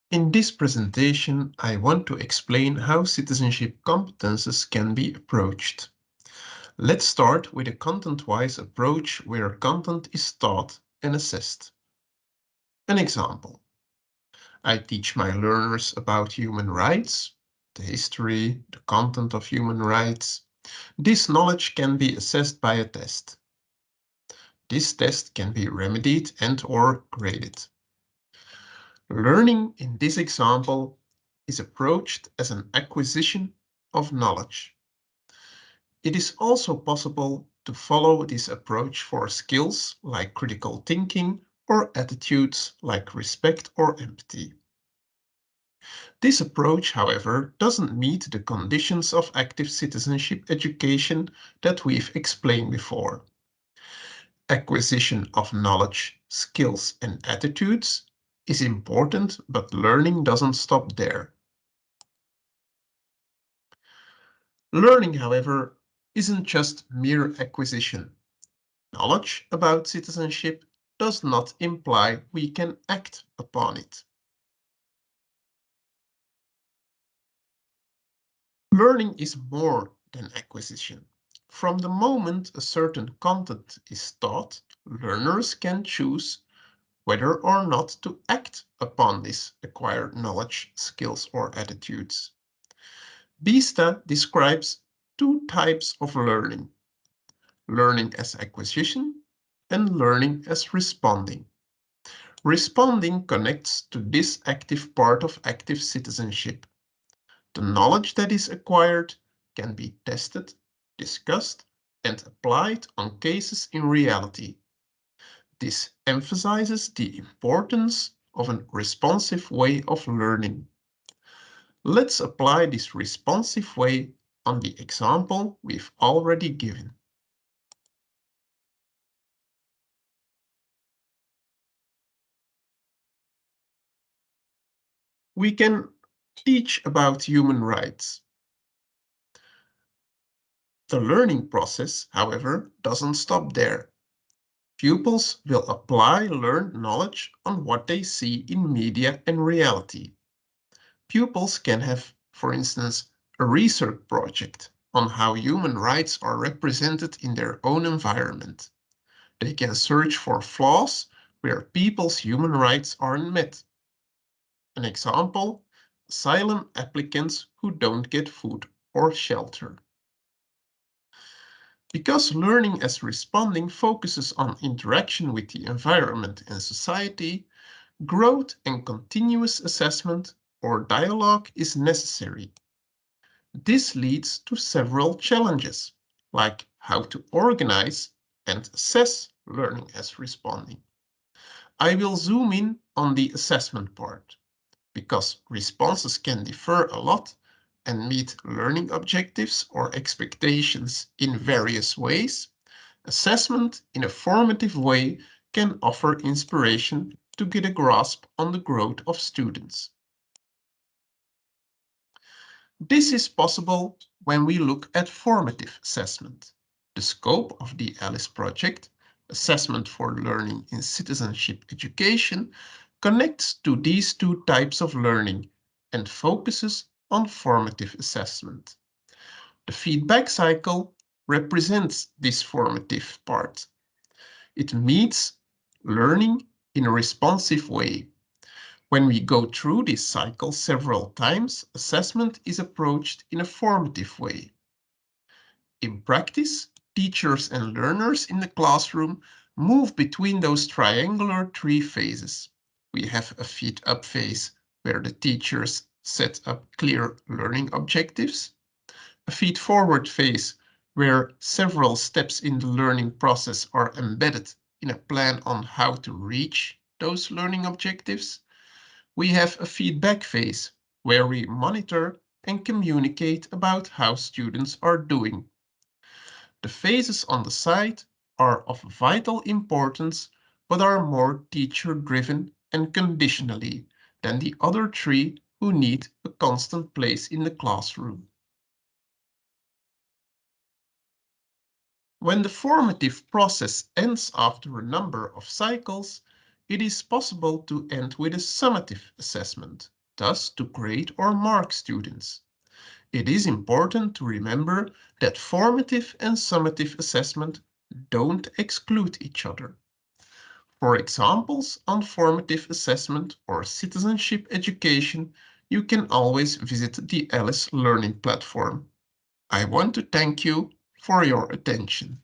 In this presentation, I want to explain how citizenship competences can be approached. Let's start with a content-wise approach where content is taught and assessed. An example. I teach my learners about human rights, the history, the content of human rights. This knowledge can be assessed by a test. This test can be remedied and/or graded. Learning in this example is approached as an acquisition of knowledge. It is also possible to follow this approach for skills like critical thinking or attitudes like respect or empathy. This approach, however, doesn't meet the conditions of active citizenship education that we've explained before. Acquisition of knowledge, skills, and attitudes is important, but learning doesn't stop there. Learning, however, isn't just mere acquisition. Knowledge about citizenship does not imply we can act upon it. Learning is more than acquisition. From the moment a certain content is taught, learners can choose whether or not to act upon this acquired knowledge, skills, or attitudes. Bista describes two types of learning: learning as acquisition and learning as responding. Responding connects to this active part of active citizenship. The knowledge that is acquired can be tested, discussed, and applied on cases in reality. This emphasizes the importance of a responsive way of learning. Let's apply this responsive way on the example we've already given. We can teach about human rights. The learning process, however, doesn't stop there. Pupils will apply learned knowledge on what they see in media and reality. Pupils can have, for instance, a research project on how human rights are represented in their own environment. They can search for flaws where people's human rights aren't met. An example, asylum applicants who don't get food or shelter. Because learning as responding focuses on interaction with the environment and society, growth and continuous assessment or dialogue is necessary. This leads to several challenges, like how to organize and assess learning as responding. I will zoom in on the assessment part, because responses can differ a lot and meet learning objectives or expectations in various ways. Assessment in a formative way can offer inspiration to get a grasp on the growth of students. This is possible when we look at formative assessment. The scope of the ALiCE project, Assessment for Learning in Citizenship Education, connects to these two types of learning and focuses on formative assessment. The feedback cycle represents this formative part. It meets learning in a responsive way. When we go through this cycle several times, assessment is approached in a formative way. In practice, teachers and learners in the classroom move between those triangular three phases. We have a feed-up phase where the teachers set up clear learning objectives, a feed-forward phase where several steps in the learning process are embedded in a plan on how to reach those learning objectives. We have a feedback phase where we monitor and communicate about how students are doing. The phases on the side are of vital importance, but are more teacher-driven and conditionally than the other three who need a constant place in the classroom. When the formative process ends after a number of cycles, it is possible to end with a summative assessment, thus to grade or mark students. It is important to remember that formative and summative assessment don't exclude each other. For examples on formative assessment or citizenship education, you can always visit the ALiCE Learning platform. I want to thank you for your attention.